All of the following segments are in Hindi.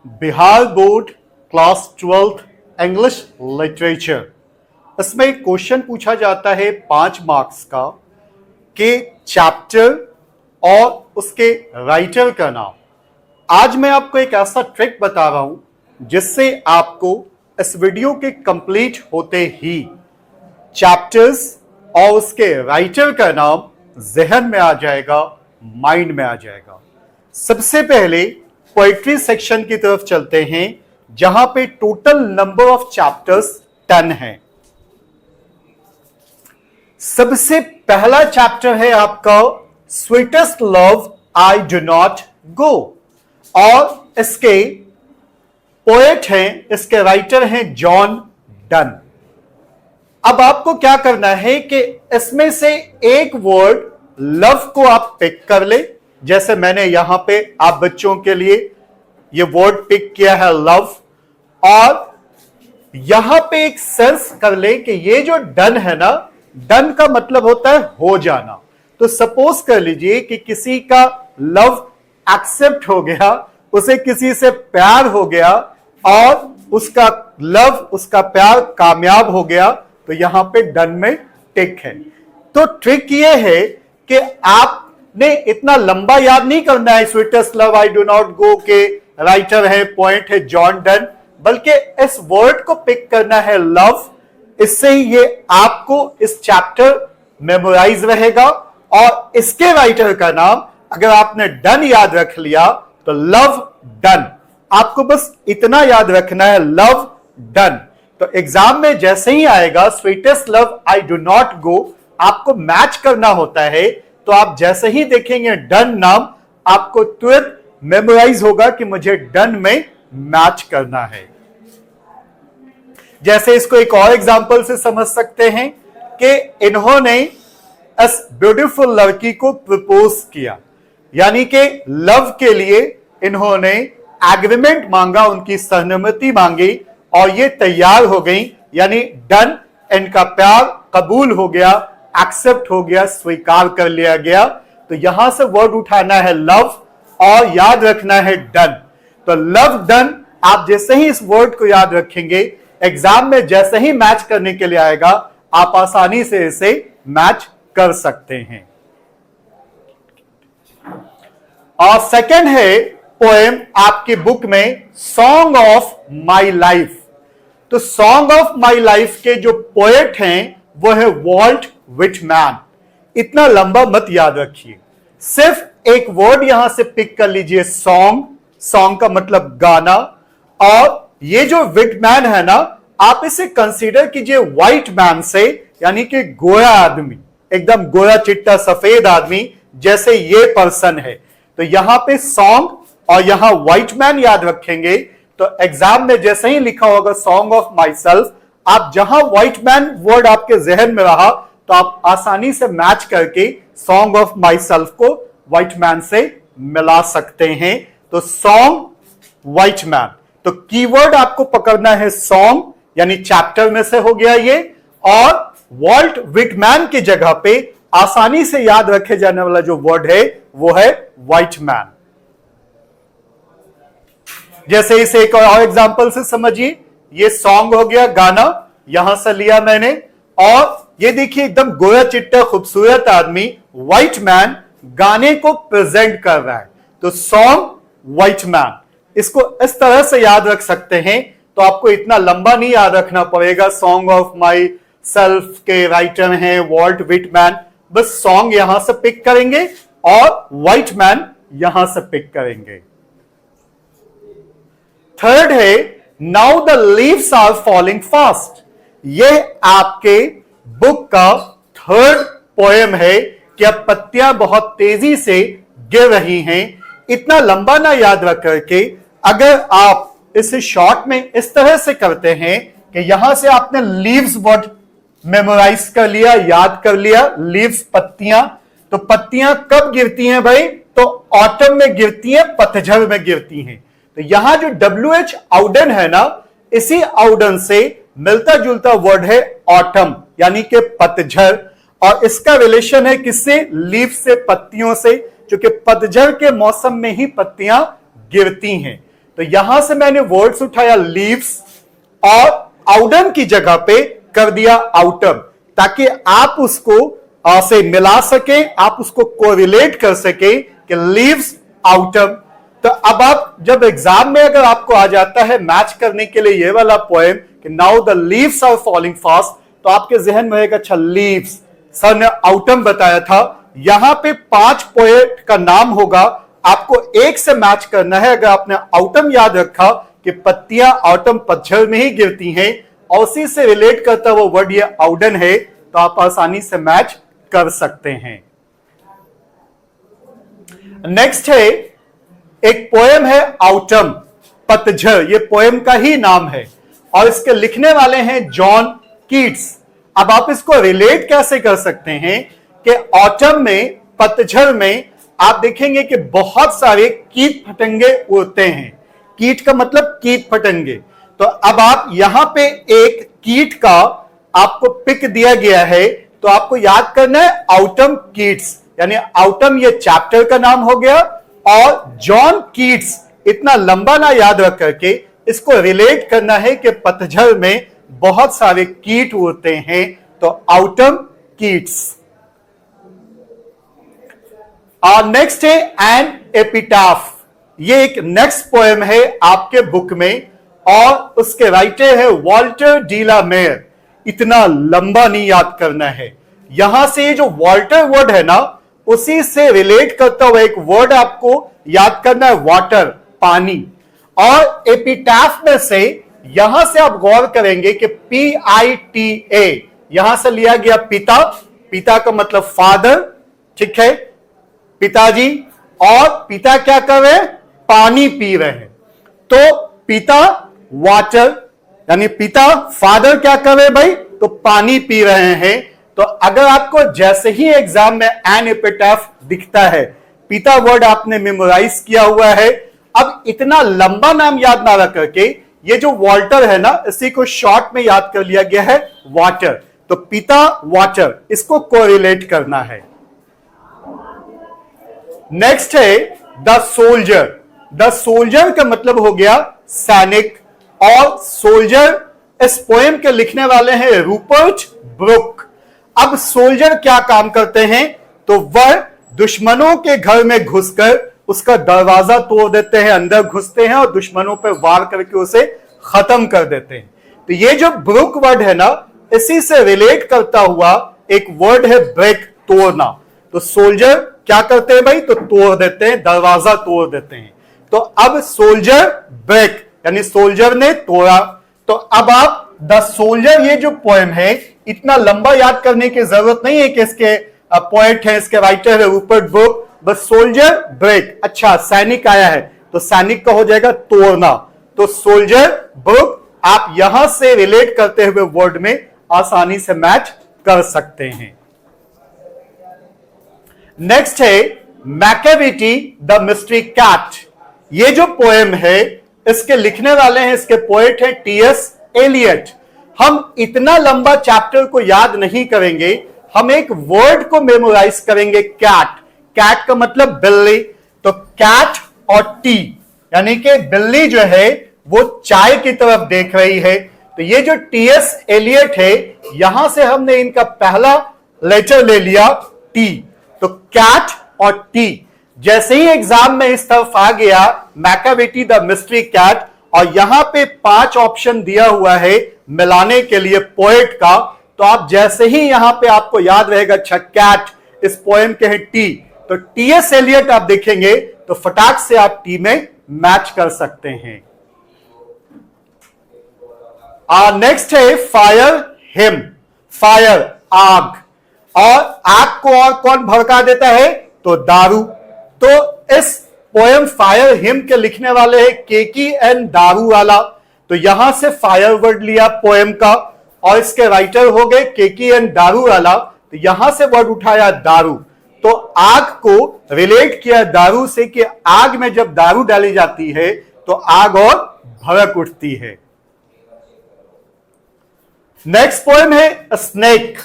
Bihar board class 12th English literature. इसमें एक क्वेश्चन पूछा जाता है 5 मार्क्स का कि चैप्टर और उसके राइटर का नाम। आज मैं आपको एक ऐसा ट्रिक बता रहा हूं जिससे आपको इस वीडियो के कंप्लीट होते ही चैप्टर्स और उसके राइटर का नाम जहन में आ जाएगा, माइंड में आ जाएगा। सबसे पहले पोएट्री सेक्शन की तरफ चलते हैं जहां पे टोटल नंबर ऑफ चैप्टर्स 10 हैं। सबसे पहला चैप्टर है आपका sweetest love I do not go और इसके पोएट हैं, इसके राइटर हैं जॉन डन। अब आपको क्या करना है कि इसमें से एक वर्ड लव को आप पिक कर ले, जैसे मैंने यहां पे आप बच्चों के लिए ये वर्ड पिक किया है लव, और यहां पे एक सेंस कर ले कि ये जो डन है ना, डन का मतलब होता है हो जाना। तो सपोज कर लीजिए कि किसी का लव एक्सेप्ट हो गया, उसे किसी से प्यार हो गया और उसका लव, उसका प्यार कामयाब हो गया, तो यहां पे डन में टिक है। तो ट्रिक ये है कि आपने इतना लंबा याद नहीं करना है sweetest love I do not go के राइटर है, पॉइंट है जॉन डन, बल्कि इस वर्ड को पिक करना है लव। इससे ही ये आपको इस चैप्टर मेमोराइज रहेगा और इसके राइटर का नाम अगर आपने डन याद रख लिया तो लव डन। आपको बस इतना याद रखना है लव डन। तो एग्जाम में जैसे ही आएगा sweetest love I do not go, आपको मैच करना होता है। तो आप जैसे ही देखेंगे डन नाम, आपको तुरंत मेमोराइज होगा कि मुझे डन में मैच करना है। जैसे इसको एक और एग्जांपल से समझ सकते हैं कि इन्होंने इस ब्यूटीफुल लड़की को प्रपोज किया, यानी कि लव के लिए इन्होंने एग्रीमेंट मांगा, उनकी सहमति मांगी और ये तैयार हो गई, यानी डन, इनका प्यार कबूल हो गया, एक्सेप्ट हो गया, स्वीकार कर लिया गया। तो यहां से वर्ड उठाना है लव और याद रखना है डन। तो लव डन, आप जैसे ही इस वर्ड को याद रखेंगे, एग्जाम में जैसे ही मैच करने के लिए आएगा, आप आसानी से इसे मैच कर सकते हैं। और सेकंड है पोएम आपकी बुक में सॉन्ग ऑफ माई लाइफ। तो सॉन्ग ऑफ माई लाइफ के जो पोएट हैं वो है वॉल्ट विटमैन। इतना लंबा मत याद रखिए, सिर्फ एक वर्ड यहां से पिक कर लीजिए सॉन्ग। सॉन्ग का मतलब गाना। और ये जो विटमैन है ना, आप इसे कंसीडर कीजिए व्हाइट मैन से, यानी कि गोरा आदमी, एकदम गोरा चिट्टा सफेद आदमी जैसे ये पर्सन है। तो यहां पे सॉन्ग और यहां व्हाइट मैन याद रखेंगे तो एग्जाम में जैसे ही लिखा होगा सॉन्ग ऑफ माई सेल्फ, आप जहां व्हाइट मैन वर्ड आपके जहन में रहा तो आप आसानी से मैच करके सॉन्ग ऑफ माई सेल्फ को व्हाइट मैन से मिला सकते हैं। तो सॉन्ग व्हाइट मैन, तो कीवर्ड आपको पकड़ना है सॉन्ग, यानी चैप्टर में से हो गया ये, और वॉल्ट विटमैन की जगह पे आसानी से याद रखे जाने वाला जो वर्ड है वो है व्हाइट मैन। जैसे इसे एक और एग्जांपल से समझिए, ये सॉन्ग हो गया गाना, यहां से लिया मैंने, और ये देखिए एकदम गोरा चिट्टा खूबसूरत आदमी व्हाइट मैन गाने को प्रेजेंट कर रहा है। तो सॉन्ग व्हाइट मैन, इसको इस तरह से याद रख सकते हैं। तो आपको इतना लंबा नहीं याद रखना पड़ेगा। सॉन्ग ऑफ माई सेल्फ के राइटर हैं वॉल्ट विटमैन, बस सॉन्ग यहां से पिक करेंगे और व्हाइट मैन यहां से पिक करेंगे। थर्ड है now the leaves are falling fast. यह आपके बुक का थर्ड पोएम है कि अब पत्तियां बहुत तेजी से गिर रही हैं। इतना लंबा ना याद रख करके अगर आप इसे शॉर्ट में इस तरह से करते हैं कि यहां से आपने लीव्स वर्ड मेमोराइज कर लिया, याद कर लिया, लीव्स पत्तियां, तो पत्तियां कब गिरती हैं भाई? तो ऑटम में गिरती हैं, पतझड़ में गिरती हैं। तो यहां जो WH आउडन है ना, इसी आउडन से मिलता जुलता वर्ड है ऑटम, यानी कि पतझड़, और इसका रिलेशन है किससे? लीव से, पत्तियों से, क्योंकि पतझड़ के मौसम में ही पत्तियां गिरती हैं। तो यहां से मैंने वर्ड्स उठाया लीव्स और आउटम की जगह पे कर दिया आउटम, ताकि आप उसको से मिला सके, आप उसको कोरिलेट कर सके कि लीव्स आउटम। तो अब आप जब एग्जाम में अगर आपको आ जाता है मैच करने के लिए ये वाला पोएम कि now the leaves are falling fast, तो आपके जहन में रहेगा अच्छा लीव्स, सर ने आउटम बताया था। यहां पे 5 पोएट का नाम होगा, आपको एक से मैच करना है। अगर आपने आउटम याद रखा कि पत्तियां ऑटम पतझड़ में ही गिरती हैं और उसी से रिलेट करता वो वर्ड ये आउडन है, तो आप आसानी से मैच कर सकते हैं। नेक्स्ट है एक पोएम है आउटम, पतझड़, ये पोएम का ही नाम है और इसके लिखने वाले हैं जॉन कीट्स। अब आप इसको रिलेट कैसे कर सकते हैं कि ऑटम में, पतझड़ में आप देखेंगे कि बहुत सारे कीट फटंगे उड़ते हैं। कीट का मतलब कीट फटंगे। तो अब आप यहां पे एक कीट का आपको पिक दिया गया है, तो आपको याद करना है आउटम कीट्स, यानी आउटम ये चैप्टर का नाम हो गया और जॉन कीट्स इतना लंबा ना याद रख करके इसको रिलेट करना है कि पतझड़ में बहुत सारे कीट उड़ते हैं, तो आउटम कीट्स। और नेक्स्ट है एन एपिटाफ, ये एक नेक्स्ट पोएम है आपके बुक में और उसके राइटर है वॉल्टर डी ला मेयर। इतना लंबा नहीं याद करना है, यहां से ये जो वॉल्टर वर्ड है ना, उसी से रिलेट करता हुआ एक वर्ड आपको याद करना है, वाटर, पानी। और एपिटाफ में से यहां से आप गौर करेंगे कि PITA यहां से लिया गया पिता, पिता का मतलब फादर, ठीक है, पिताजी, और पिता क्या कर रहे हैं, पानी पी रहे हैं। तो पिता वाटर, यानी पिता, फादर क्या कर रहे हैं भाई, तो पानी पी रहे हैं। तो अगर आपको जैसे ही एग्जाम में एन एपिटाफ दिखता है, पिता वर्ड आपने मेमोराइज किया हुआ है, अब इतना लंबा नाम याद ना रख करके ये जो वॉल्टर है ना, इसी को शॉर्ट में याद कर लिया गया है वाटर। तो पिता वाटर, इसको कोरिलेट करना है। नेक्स्ट है द सोल्जर। द सोल्जर का मतलब हो गया सैनिक, और सोल्जर इस पोएम के लिखने वाले हैं रूपर्ट ब्रुक। अब सोल्जर क्या काम करते हैं, तो वह दुश्मनों के घर में घुसकर उसका दरवाजा तोड़ देते हैं, अंदर घुसते हैं और दुश्मनों पर वार करके उसे खत्म कर देते हैं। तो ये जो ब्रुक वर्ड है ना, इसी से रिलेट करता हुआ एक वर्ड है ब्रेक, तोड़ना। तो सोल्जर क्या करते हैं भाई, तो तोड़ देते हैं, दरवाजा तोड़ देते हैं। तो अब सोल्जर ब्रेक, यानी सोल्जर ने तोड़ा। तो अब आप द सोल्जर, ये जो पोएम है, इतना लंबा याद करने की जरूरत नहीं है कि इसके पोएट है, इसके राइटर है रूपर्ट ब्रुक। बस सोल्जर ब्रेक, अच्छा सैनिक आया है तो सैनिक का हो जाएगा तोड़ना। तो सोल्जर ब्रुक आप यहां से रिलेट करते हुए वर्ड में आसानी से मैच कर सकते हैं। नेक्स्ट है मैकेविटी द मिस्ट्री कैट। ये जो पोएम है, इसके लिखने वाले हैं, इसके पोएट हैं टीएस एलियट। हम इतना लंबा चैप्टर को याद नहीं करेंगे, हम एक वर्ड को मेमोराइज करेंगे, कैट। कैट का मतलब बिल्ली, तो कैट और टी, यानी कि बिल्ली जो है वो चाय की तरफ देख रही है। तो ये जो टीएस एलियट है, यहां से हमने इनका पहला लेटर ले लिया टी। तो कैट और टी, जैसे ही एग्जाम में इस तरफ आ गया मैकेविटी द मिस्ट्री कैट, और यहां पे 5 ऑप्शन दिया हुआ है मिलाने के लिए पोएट का, तो आप जैसे ही यहां पे आपको याद रहेगा अच्छा कैट इस पोएम के हैं टी, तो टीएस एलियट आप देखेंगे तो फटाक से आप टी में मैच कर सकते हैं। नेक्स्ट है फायर हिम। फायर आग, और आग को और कौन भड़का देता है, तो दारू। तो इस पोएम फायर हिम के लिखने वाले हैं केकी एन दारू वाला। तो यहां से फायर वर्ड लिया पोएम का, और इसके राइटर हो गए केकी एन दारू वाला। तो यहां से वर्ड उठाया दारू, तो आग को रिलेट किया दारू से कि आग में जब दारू डाली जाती है तो आग और भड़क उठती है। नेक्स्ट पोएम है स्नेक,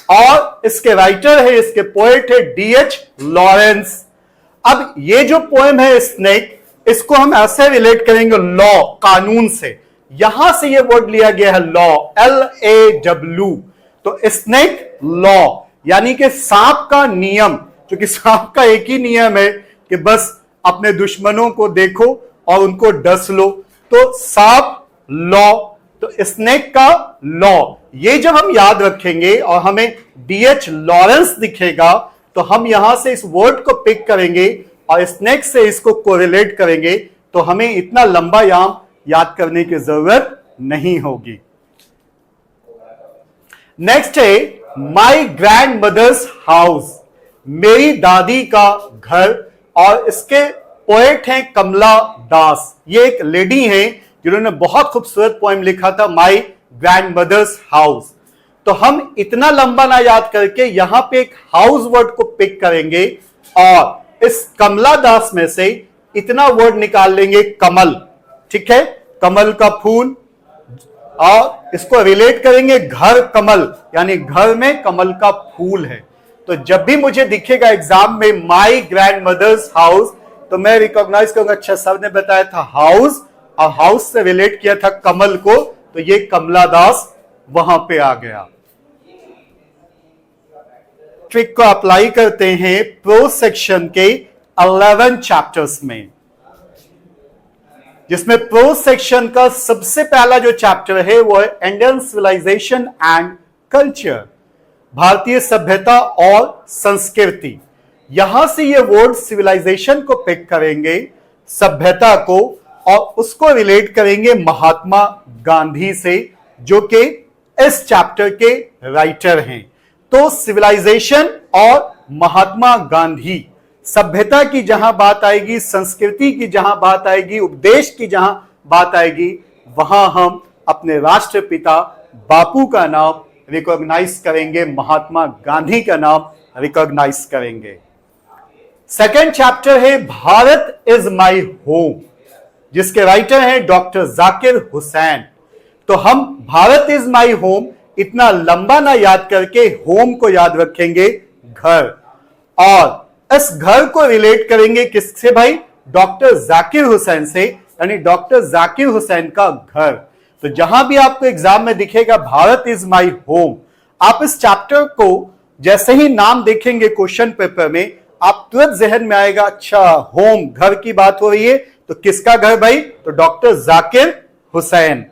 और इसके राइटर है, इसके पोएट है डीएच लॉरेंस। अब ये जो पोएम है स्नेक, इसको हम ऐसे रिलेट करेंगे लॉ, कानून से। यहां से ये वर्ड लिया गया है लॉ, LAW। तो स्नेक लॉ यानी कि सांप का नियम, क्योंकि सांप का एक ही नियम है कि बस अपने दुश्मनों को देखो और उनको डस लो, तो सांप लॉ, तो स्नेक का लॉ। ये जब हम याद रखेंगे और हमें DH लॉरेंस दिखेगा तो हम यहां से इस वर्ड को पिक करेंगे और स्नेक से इसको कोरिलेट करेंगे, तो हमें इतना लंबा याद करने की जरूरत नहीं होगी। नेक्स्ट है माई ग्रैंड मदर्स हाउस, मेरी दादी का घर, और इसके पोएट हैं कमला दास। ये एक लेडी हैं जिन्होंने बहुत खूबसूरत पोएम लिखा था माई ग्रैंड मदर्स हाउस। तो हम इतना लंबा ना याद करके यहां पे एक हाउस वर्ड को पिक करेंगे और इस कमला दास में से इतना वर्ड निकाल लेंगे कमल, ठीक है, कमल का फूल, और इसको रिलेट करेंगे घर कमल, यानी घर में कमल का फूल है। तो जब भी मुझे दिखेगा एग्जाम में माई ग्रैंड मदर्स हाउस, तो मैं रिकॉग्नाइज करूंगा, अच्छा सर ने बताया था हाउस और हाउस से रिलेट किया था कमल को, तो ये कमला दास वहां पे आ गया। ट्रिक को अप्लाई करते हैं प्रोज सेक्शन के 11 चैप्टर्स में, जिसमें प्रोज सेक्शन का सबसे पहला जो चैप्टर है वो है इंडियन सिविलाइजेशन एंड कल्चर, भारतीय सभ्यता और संस्कृति। यहां से ये वर्ड सिविलाइजेशन को पिक करेंगे, सभ्यता को, और उसको रिलेट करेंगे महात्मा गांधी से, जो कि इस चैप्टर के राइटर हैं। तो सिविलाइजेशन और महात्मा गांधी, सभ्यता की जहां बात आएगी, संस्कृति की जहां बात आएगी, उपदेश की जहां बात आएगी, वहां हम अपने राष्ट्रपिता बापू का नाम रिकॉग्नाइज करेंगे, महात्मा गांधी का नाम रिकॉग्नाइज करेंगे। सेकेंड चैप्टर है भारत इज माई होम, जिसके राइटर हैं डॉक्टर जाकिर हुसैन। तो हम भारत इज माई होम इतना लंबा ना याद करके होम को याद रखेंगे घर, और इस घर को रिलेट करेंगे किससे भाई, डॉक्टर जाकिर हुसैन से, यानी डॉक्टर जाकिर हुसैन का घर। तो जहां भी आपको एग्जाम में दिखेगा भारत इज माई होम, आप इस चैप्टर को जैसे ही नाम देखेंगे क्वेश्चन पेपर में, आप तुरंत जहन में आएगा, अच्छा होम घर की बात हो रही है, तो किसका घर भाई, तो doctor Zakir Hussain.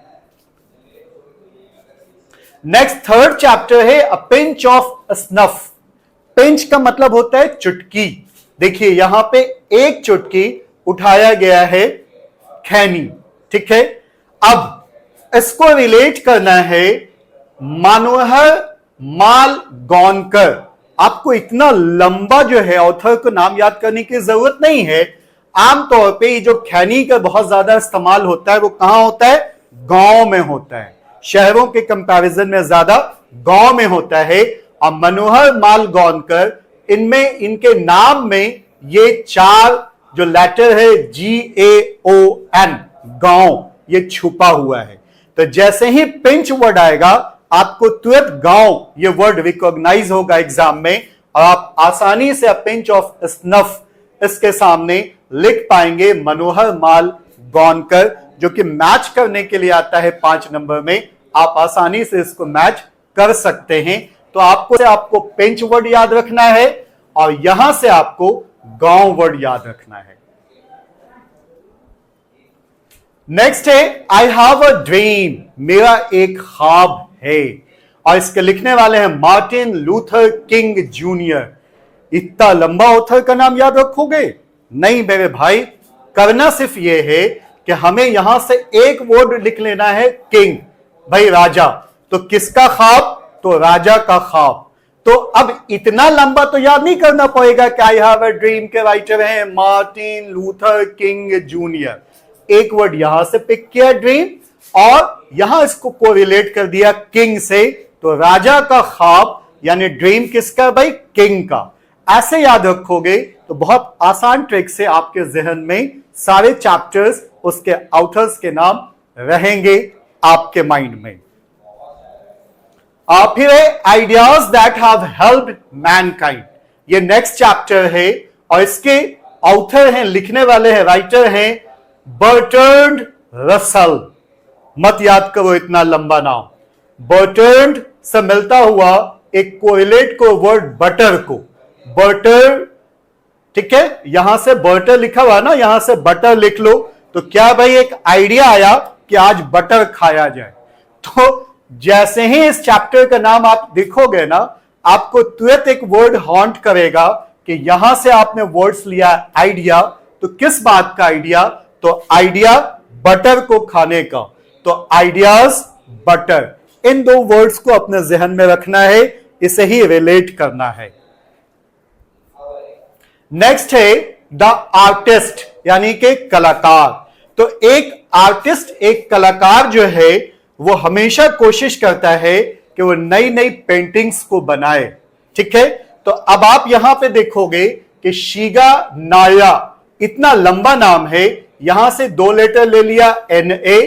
Next third chapter है a pinch of snuff. Pinch का मतलब होता है चुटकी। देखिए यहां पे एक चुटकी उठाया गया है खैनी, ठीक है। अब इसको रिलेट करना है मनोहर माल गौनकर। आपको इतना लंबा जो है ऑथर को नाम याद करने की जरूरत नहीं है। आमतौर पे ये जो खैनी का बहुत ज्यादा इस्तेमाल होता है वो कहां होता है, गांव में होता है, शहरों के कंपैरिजन में ज्यादा गांव में होता है। और मनोहर माल गौनकर, इनमें इनके नाम में ये चार जो लेटर है GAON, गांव, ये छुपा हुआ है। तो जैसे ही पिंच वर्ड आएगा आपको तुरंत गांव ये वर्ड रिकॉग्नाइज होगा एग्जाम में, और आप आसानी से पिंच ऑफ स्नफ इसके सामने लिख पाएंगे मनोहर माल गौनकर, जो कि मैच करने के लिए आता है 5 नंबर में। आप आसानी से इसको मैच कर सकते हैं। तो आपको पिंच वर्ड याद रखना है और यहां से आपको गांव वर्ड याद रखना है। नेक्स्ट है आई हैव अ ड्रीम, मेरा एक ख्वाब है, और इसके लिखने वाले हैं मार्टिन लूथर किंग जूनियर। इतना लंबा ऑथर का नाम याद रखोगे? नहीं मेरे भाई, करना सिर्फ यह है कि हमें यहां से एक वर्ड लिख लेना है किंग, भाई राजा। तो किसका ख्वाब, तो राजा का ख्वाब। तो अब इतना लंबा तो याद नहीं करना पड़ेगा कि आई हैव अ ड्रीम के राइटर हैं मार्टिन लूथर किंग जूनियर। एक वर्ड यहां से पिक किया ड्रीम, और यहां इसको कोरिलेट कर दिया किंग से। तो राजा का ख्वाब यानी ड्रीम किसका भाई, किंग का। ऐसे याद रखोगे तो बहुत आसान ट्रिक से आपके जहन में सारे चैप्टर्स, उसके ऑथर्स के नाम रहेंगे आपके माइंड में। फिर है ideas that have helped Mankind. ये नेक्स्ट चैप्टर है और इसके ऑथर हैं, लिखने वाले हैं, राइटर हैं बर्ट्रैंड रसल। मत याद करो इतना लंबा नाम। बर्ट्रैंड से मिलता हुआ एक कोरिलेट को वर्ड बटर को, बटर, ठीक है, यहां से बटर लिखा हुआ ना, यहां से बटर लिख लो तो क्या भाई एक आइडिया आया कि आज बटर खाया जाए। तो जैसे ही इस चैप्टर का नाम आप देखोगे ना, आपको तुरंत एक वर्ड हॉन्ट करेगा कि यहां से आपने वर्ड्स लिया आइडिया। तो किस बात का आइडिया? तो आइडिया बटर को खाने का। तो आइडियाज बटर, इन दो वर्ड्स को अपने जहन में रखना है, इसे ही रिलेट करना है। नेक्स्ट है द आर्टिस्ट, यानी कि कलाकार। तो एक आर्टिस्ट, एक कलाकार जो है वो हमेशा कोशिश करता है कि वो नई नई पेंटिंग्स को बनाए, ठीक है। तो अब आप यहां पे देखोगे कि शिगा नाया इतना लंबा नाम है, यहां से 2 लेटर ले लिया NA,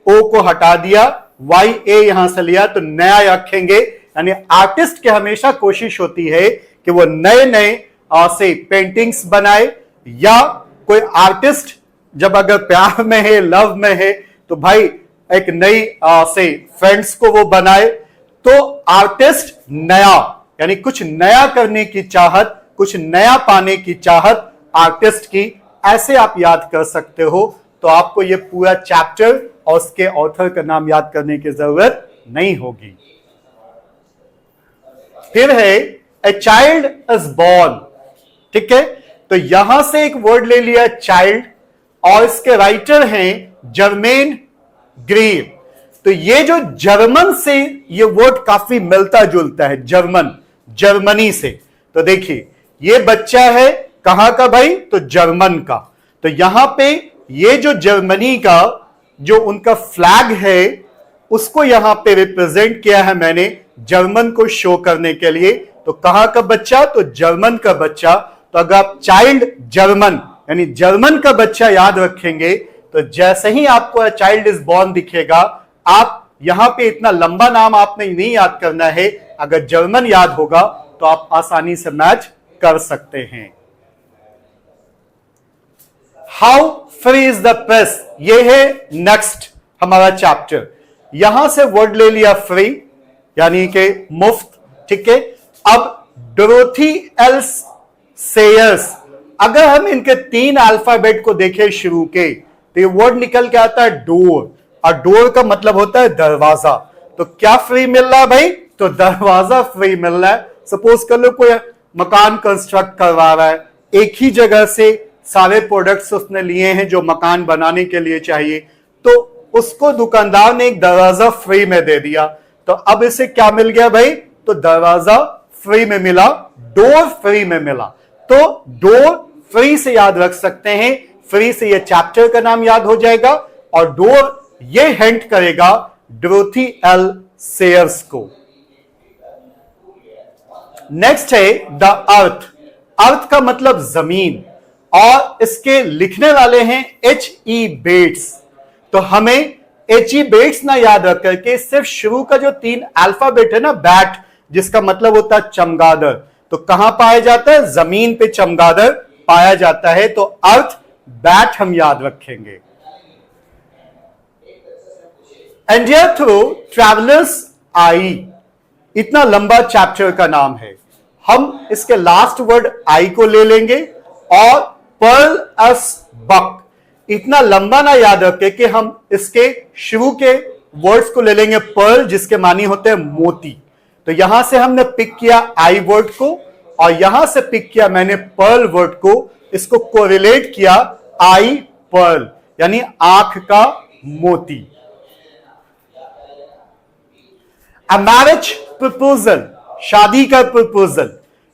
O को हटा दिया, YA यहां से लिया, तो नया रखेंगे। यानी आर्टिस्ट की हमेशा कोशिश होती है कि वो नए नए से पेंटिंग्स बनाए, या कोई आर्टिस्ट जब अगर प्यार में है, लव में है, तो भाई एक नई से फ्रेंड्स को वो बनाए। तो आर्टिस्ट नया, यानी कुछ नया करने की चाहत, कुछ नया पाने की चाहत आर्टिस्ट की, ऐसे आप याद कर सकते हो। तो आपको ये पूरा चैप्टर और उसके ऑथर का नाम याद करने की जरूरत नहीं होगी। फिर है ए चाइल्ड इज बॉर्न, ठीक है। तो यहां से एक वर्ड ले लिया चाइल्ड, और इसके राइटर हैं जर्मेन ग्रीव। तो ये जो जर्मन से ये वर्ड काफी मिलता जुलता है, जर्मन, जर्मनी से। तो देखिए ये बच्चा है कहां का भाई? तो जर्मन का। तो यहां पे ये जो जर्मनी का जो उनका फ्लैग है उसको यहां पे रिप्रेजेंट किया है मैंने, जर्मन को शो करने के लिए। तो कहां का बच्चा? तो जर्मन का बच्चा। तो अगर आप चाइल्ड जर्मन यानी जर्मन का बच्चा याद रखेंगे, तो जैसे ही आपको चाइल्ड इज बॉर्न दिखेगा, आप यहां पे इतना लंबा नाम आपने नहीं याद करना है, अगर जर्मन याद होगा तो आप आसानी से मैच कर सकते हैं। How free is the press, ये है नेक्स्ट हमारा चैप्टर। यहां से वर्ड ले लिया फ्री, यानी कि मुफ्त, ठीक है। अब डोरोथी एल सेयर्स, अगर हम इनके 3 अल्फाबेट को देखें शुरू के, तो ये वर्ड निकल के आता है डोर, और डोर का मतलब होता है दरवाजा। तो क्या फ्री मिल रहा है भाई? तो दरवाजा फ्री मिल रहा है। सपोज कर लो कोई मकान कंस्ट्रक्ट करवा रहा है, एक ही जगह से सारे प्रोडक्ट्स उसने लिए हैं जो मकान बनाने के लिए चाहिए, तो उसको दुकानदार ने एक दरवाजा फ्री में दे दिया। तो अब इसे क्या मिल गया भाई? तो दरवाजा फ्री में मिला, डोर फ्री में मिला। तो डोर फ्री से याद रख सकते हैं, फ्री से ये चैप्टर का नाम याद हो जाएगा, और डोर ये हिंट करेगा डोरोथी एल सेयर्स को। नेक्स्ट है द अर्थ। अर्थ का मतलब जमीन, और इसके लिखने वाले हैं H.E. बेट्स। तो हमें H.E. बेट्स ना याद रख करके सिर्फ शुरू का जो 3 अल्फाबेट है ना, बैट, जिसका मतलब होता है चमगादड़, तो कहां पाया जाता है? जमीन पे चमगादड़ पाया जाता है। तो अर्थ, बैट हम याद रखेंगे। इंडिया थ्रू ट्रैवलर्स आई, इतना लंबा चैप्टर का नाम है। हम इसके लास्ट वर्ड आई को ले लेंगे, और पर्ल अस बक, इतना लंबा ना याद रखें कि हम इसके शुरू के वर्ड्स को ले लेंगे पर्ल, जिसके मानी होते हैं मोती। तो यहां से हमने पिक किया आई वर्ड को, और यहां से पिक किया मैंने पर्ल वर्ड को, इसको कोरिलेट किया आई पर्ल, यानी आंख का मोती। अ मैरिज प्रपोजल, शादी का प्रपोजल,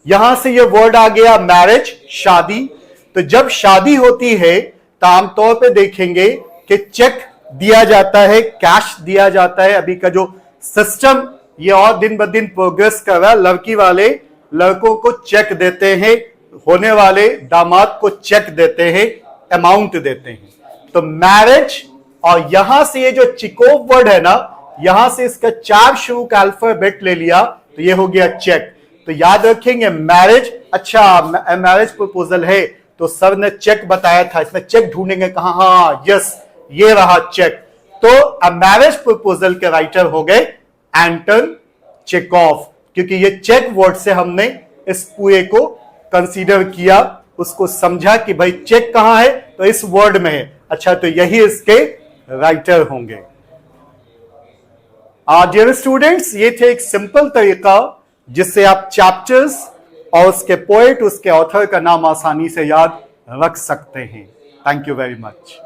यहां से ये वर्ड आ गया मैरिज, शादी। तो जब शादी होती है तो आमतौर पे देखेंगे कि चेक दिया जाता है, कैश दिया जाता है। अभी का जो सिस्टम ये और दिन ब दिन प्रोग्रेस कर रहा है, लड़की वाले लड़कों को चेक देते हैं, होने वाले दामाद को चेक देते हैं, अमाउंट देते हैं। तो मैरिज, और यहां से ये जो चिकोव वर्ड है ना, यहां से इसका 4 शुरू का अल्फाबेट ले लिया, तो ये हो गया चेक। तो याद रखेंगे मैरिज, अच्छा मैरिज प्रपोजल है तो सर ने चेक बताया था, इसमें चेक ढूंढेंगे कहां, हाँ यस ये रहा चेक। तो अ मैरिज प्रपोजल के राइटर हो गए एंटन चेकॉफ, क्योंकि ये चेक वर्ड से हमने इस पूरे को कंसीडर किया, उसको समझा कि भाई चेक कहां है, तो इस वर्ड में है, अच्छा तो यही इसके राइटर होंगे। डियर स्टूडेंट्स, ये थे एक सिंपल तरीका जिससे आप चैप्टर्स और उसके पोएट, उसके ऑथर का नाम आसानी से याद रख सकते हैं। Thank you very much.